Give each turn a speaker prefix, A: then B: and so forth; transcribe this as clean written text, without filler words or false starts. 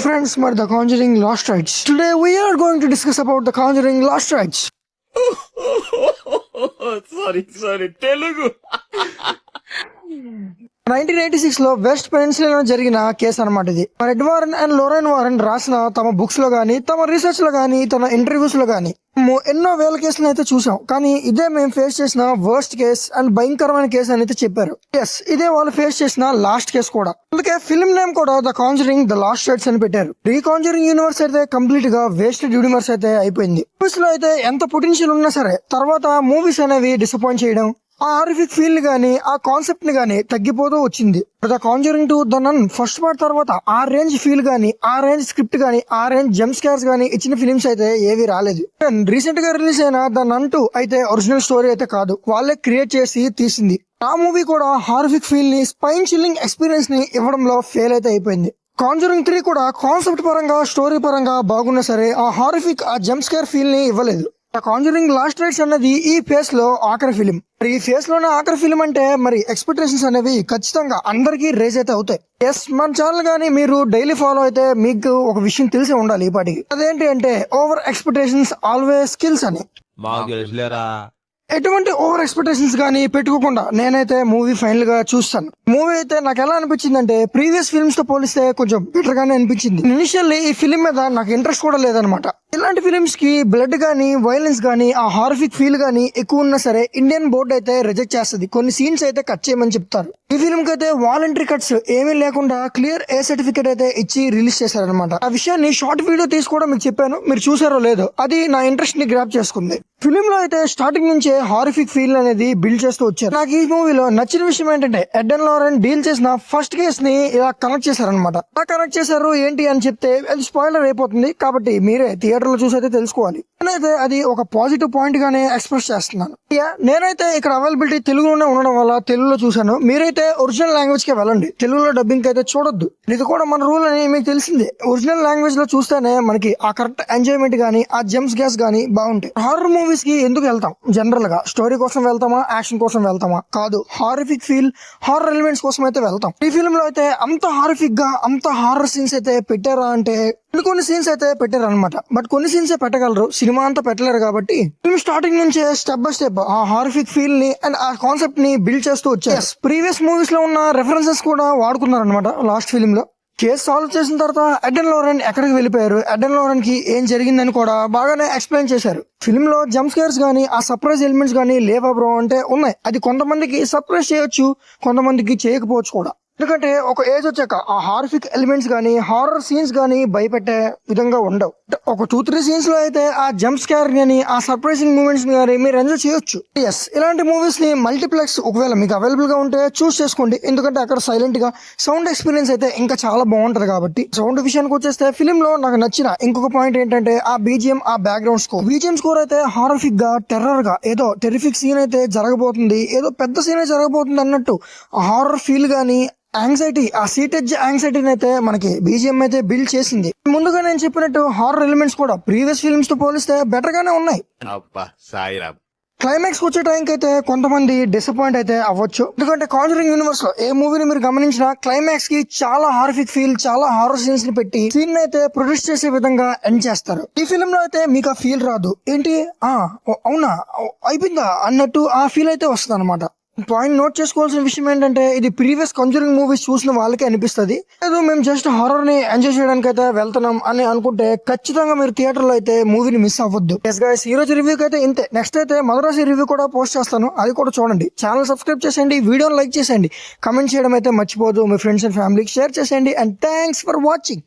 A: Friends, but The Conjuring Lost Rights. Today we are going to discuss about The Conjuring Lost Rights.
B: sorry, Telugu.
A: 1986 లో west పెనిన్సులాలో జరిగిన case అనమాట ఇది. Red Warren and Loren Warren రాసిన తమ books లో గానీ, తమ రీసెర్చ్ లో గానీ, తన ఇంటర్వ్యూస్ లో గానీ ఎన్నో వేల కేసులు అయితే చూసాం. కానీ ఇదే మేము ఫేస్ చేసిన వర్స్ట్ కేస్ అండ్ భయంకరమైన కేసు అని అయితే చెప్పారు. ఎస్, ఇదే వాళ్ళు ఫేస్ చేసిన లాస్ట్ కేసు కూడా. అందుకే ఫిల్మ్ నేమ్ కూడా the Conjuring the last rights అని పెట్టారు. ఈ కాంజరింగ్ యూనివర్స్ అయితే కంప్లీట్ గా వేస్టెడ్ యూనివర్స్ అయితే అయిపోయింది. మూవీస్ లో అయితే ఎంత పొటెన్షియల్ ఉన్నా సరే తర్వాత మూవీస్ అనేవి డిసప్పాయింట్ చేయడం, ఆ హారిఫిక్ ఫీల్ గానీ, ఆ కాన్సెప్ట్ ని గానీ తగ్గిపోతూ వచ్చింది. The conjuring two the nun first part తర్వాత ఆ రేంజ్ ఫీల్ గానీ, ఆ రేంజ్ స్క్రిప్ట్ గానీ, ఆ రేంజ్ జంప్ స్కేర్స్ గానీ ఇచ్చిన ఫిలిమ్స్ అయితే ఏవి రాలేదు. రీసెంట్ గా రిలీజ్ అయిన ద నన్ 2 అయితే ఒరిజినల్ స్టోరీ అయితే కాదు, వాళ్ళే క్రియేట్ చేసి తీసింది. ఆ మూవీ కూడా హారిఫిక్ ఫీల్ ని, స్పైన్ చిల్లింగ్ ఎక్స్పీరియన్స్ ని ఇవ్వడంలో ఫెయిల్ అయితే అయిపోయింది. కాంజరింగ్ 3 కూడా కాన్సెప్ట్ పరంగా, స్టోరీ పరంగా బాగున్నా సరే ఆ హారిఫిక్, ఆ జంప్ స్కేర్ ఫీల్ ని ఇవ్వలేదు. కాంజరింగ్ లాస్ట్ రైట్స్ అన్నది ఈ ఫేస్ లో ఆఖరి ఫిలిం. మరి ఈ ఫేస్ లోనే ఆఖరి ఫిలిం అంటే మరి ఎక్స్పెక్టేషన్స్ అనేవి ఖచ్చితంగా అందరికీ రేజ్ అయితే అవుతాయి. ఎస్, మన ఛానల్ గానీ మీరు డైలీ ఫాలో అయితే మీకు ఒక విషయం తెలిసే ఉండాలి ఈ పాటికి. అదేంటి అంటే ఓవర్ ఎక్స్పెక్టేషన్స్ ఆల్వేస్ కిల్స్ అని. ఎటువంటి ఓవర్ ఎక్స్పెక్టేషన్స్ గానీ పెట్టుకోకుండా నేనైతే మూవీ ఫైనల్ గా చూస్తాను. మూవీ అయితే నాకు ఎలా అనిపించింది అంటే ప్రీవియస్ ఫిల్మ్స్ తో పోలిస్తే కొంచెం బెటర్ గానే అనిపించింది. ఇనిషియల్లీ ఈ ఫిలిం మీద నాకు ఇంట్రెస్ట్ కూడా లేదనమాట. ఇలాంటి ఫిలిమ్స్ కి బ్లడ్ గానీ, వైలెన్స్ గానీ, ఆ హారిఫిక్ ఫీల్ గానీ ఎక్కువ ఉన్నా సరే ఇండియన్ బోర్డు అయితే రిజెక్ట్ చేస్తుంది. కొన్ని సీన్స్ అయితే కట్ చేయమని చెప్తారు. ఈ ఫిలిం కి అయితే వాలంటరీ కట్స్ ఏమీ లేకుండా క్లియర్ ఏ సర్టిఫికేట్ అయితే ఇచ్చి రిలీజ్ చేశారనమాట. ఆ విషయాన్ని షార్ట్ వీడియో తీసి కూడా మీకు చెప్పాను, మీరు చూసారో లేదో. అది నా ఇంట్రెస్ట్ ని గ్రాప్ చేసుకుంది. ఫిలిం లో అయితే స్టార్టింగ్ నుంచే హారిఫిక్ ఫీల్ అనేది బిల్డ్ చేస్తూ వచ్చారు. నాకు ఈ మూవీలో నచ్చిన విషయం ఏంటంటే ఎడ్ అండ్ లారెన్ డీల్ చేసిన ఫస్ట్ కేస్ ని ఇలా కనెక్ట్ చేశారనమాట. ఎలా కనెక్ట్ చేశారు ఏంటి అని చెప్తే అది స్పాయిలర్ అయిపోతుంది, కాబట్టి మీరే థియేటర్ లో చూసి అయితే తెలుసుకోవాలి. నేనైతే అది ఒక పాజిటివ్ పాయింట్ గానే ఎక్స్ప్రెస్ చేస్తున్నాను. నేనైతే ఇక్కడ అవైలబిలిటీ తెలుగులోనే ఉండడం వల్ల తెలుగులో చూసాను. మీరైతే ఒరిజినల్ లాంగ్వేజ్ కి వెళ్ళండి, తెలుగులో డబ్బింగ్ అయితే చూడొద్దు. ఇది కూడా మన రూల్ అని మీకు తెలిసిందే. ఒరిజినల్ లాంగ్వేజ్ లో చూస్తేనే మనకి ఆ కరెక్ట్ ఎంజాయ్మెంట్ గానీ, ఆ జంప్స్ గ్యాస్ గానీ బాగుంటాయి. హారర్ మూవీస్ కి ఎందుకు వెళ్తాం? జనరల్ గా స్టోరీ కోసం వెళ్తామా, యాక్షన్ కోసం వెళ్తామా? కాదు, హారిఫిక్ ఫీల్, హారర్ ఎలిమెంట్స్ కోసం అయితే వెళ్తాం. ఈ ఫిల్మ్ లో అయితే అంత హారిఫిక్ గా, అంత హారర్ సీన్స్ అయితే పెట్టారా అంటే కొన్ని సీన్స్ అయితే పెట్టారు అనమాట. బట్ కొన్ని సీన్స్ పెట్టగలరు, సినిమా అంతా పెట్టలేరు. కాబట్టి ఫిల్మ్ స్టార్టింగ్ నుంచే స్టెప్ బై స్టెప్ ఆ హారిఫిక్ ఫీల్ ని అండ్ ఆ కాన్సెప్ట్ ని బిల్డ్ చేస్తూ వచ్చారు. ప్రీవియస్ మూవీస్ లో ఉన్న రెఫరెన్సెస్ కూడా వాడుకున్నారు అనమాట లాస్ట్ ఫిలిం లో. కేసు సాల్వ్ చేసిన తర్వాత ఎడ్ అండ్ లారెన్ ఎక్కడికి వెళ్ళిపోయారు, ఎడ్ అండ్ లారెన్ కి ఏం జరిగిందని కూడా బాగానే ఎక్స్ప్లెయిన్ చేశారు. ఫిల్మ్ లో జంప్ స్కేర్స్ గానీ, ఆ సర్ప్రైజ్ ఎలిమెంట్స్ గానీ లేవా బ్రో అంటే ఉన్నాయి. అది కొంతమందికి సర్ప్రైజ్ చేయొచ్చు, కొంతమందికి చేయకపోవచ్చు కూడా. ఎందుకంటే ఒక ఏజ్ వచ్చాక ఆ హారిఫిక్ ఎలిమెంట్స్ గానీ, హారర్ సీన్స్ గానీ భయపెట్టే విధంగా ఉండవు. ఒక 2-3 సీన్స్ లో అయితే ఆ జంప్ స్కేర్ గానీ, ఆ సర్ప్రైజింగ్ మూమెంట్స్ గానీ మీరు ఎంజాయ్ చేయొచ్చు. ఎస్, ఇలాంటి మూవీస్ ని మల్టీప్లెక్స్ ఒకవేళ మీకు అవైలబుల్ గా ఉంటే చూస్ చేసుకోండి. ఎందుకంటే అక్కడ సైలెంట్ గా సౌండ్ ఎక్స్పీరియన్స్ అయితే ఇంకా చాలా బాగుంటది. కాబట్టి సౌండ్ విషయానికి వచ్చేస్తే ఫిలిం లో నాకు నచ్చిన ఇంకొక పాయింట్ ఏంటంటే ఆ బీజిఎం, ఆ బ్యాక్గ్రౌండ్ స్కోర్. బీజిఎం స్కోర్ అయితే హారిఫిక్ గా, టెర్రర్ గా, ఏదో టెరిఫిక్ సీన్ అయితే జరగబోతుంది, ఏదో పెద్ద సీన్ జరగబోతుంది అన్నట్టు ఆ హారర్ ఫీల్ గానీ, యాంగ్జైటీ, ఆ సీటెడ్జ్ యాంగ్జైటీని అయితే మనకి బీజిఎం అయితే బిల్డ్ చేసింది. ముందుగా నేను చెప్పినట్టు హారర్ ఎలిమెంట్స్ కూడా ప్రీవియస్ ఫిల్మ్స్ తో పోలిస్తే బెటర్ గానే ఉన్నాయి. క్లైమాక్స్ వచ్చే టైంకి అయితే కొంతమంది డిసప్పాయింట్ అయితే అవ్వచ్చు. ఎందుకంటే కాంజరింగ్ యూనివర్స్ లో ఏ మూవీని మీరు గమనించినా క్లైమాక్స్ కి చాలా హారిఫిక్ ఫీల్, చాలా హారర్ సీన్స్ ని పెట్టి సీన్ అయితే ప్రొడ్యూస్ చేసే విధంగా ఎండ్ చేస్తారు. ఈ ఫిల్మ్ లో అయితే మీకు ఆ ఫీల్ రాదు. ఏంటి అవునా అయిపోయిందా అన్నట్టు ఆ ఫీల్ అయితే వస్తుంది అనమాట. పాయింట్ నోట్ చేసుకోవాల్సిన విషయం ఏంటంటే ఇది ప్రీవియస్ కాంజరింగ్ మూవీస్ చూసిన వాళ్ళకే అనిపిస్తుంది. లేదు మేము జస్ట్ హారర్ ని ఎంజాయ్ చేయడానికి అయితే వెళ్తున్నాం అని అనుకుంటే ఖచ్చితంగా మీరు థియేటర్ లో అయితే మూవీని మిస్ అవ్వద్దు. ఎస్ గైస్, ఈ రోజు రివ్యూకి అయితే ఇంతే. నెక్స్ట్ అయితే మదరాసి రివ్యూ కూడా పోస్ట్ చేస్తాను, అది కూడా చూడండి. ఛానల్ సబ్స్క్రైబ్ చేసేయండి, వీడియోని లైక్ చేసేయండి, కమెంట్ చేయడం అయితే మర్చిపోదు. మీ ఫ్రెండ్స్ అండ్ ఫ్యామిలీకి షేర్ చేసేయండి. And thanks for watching.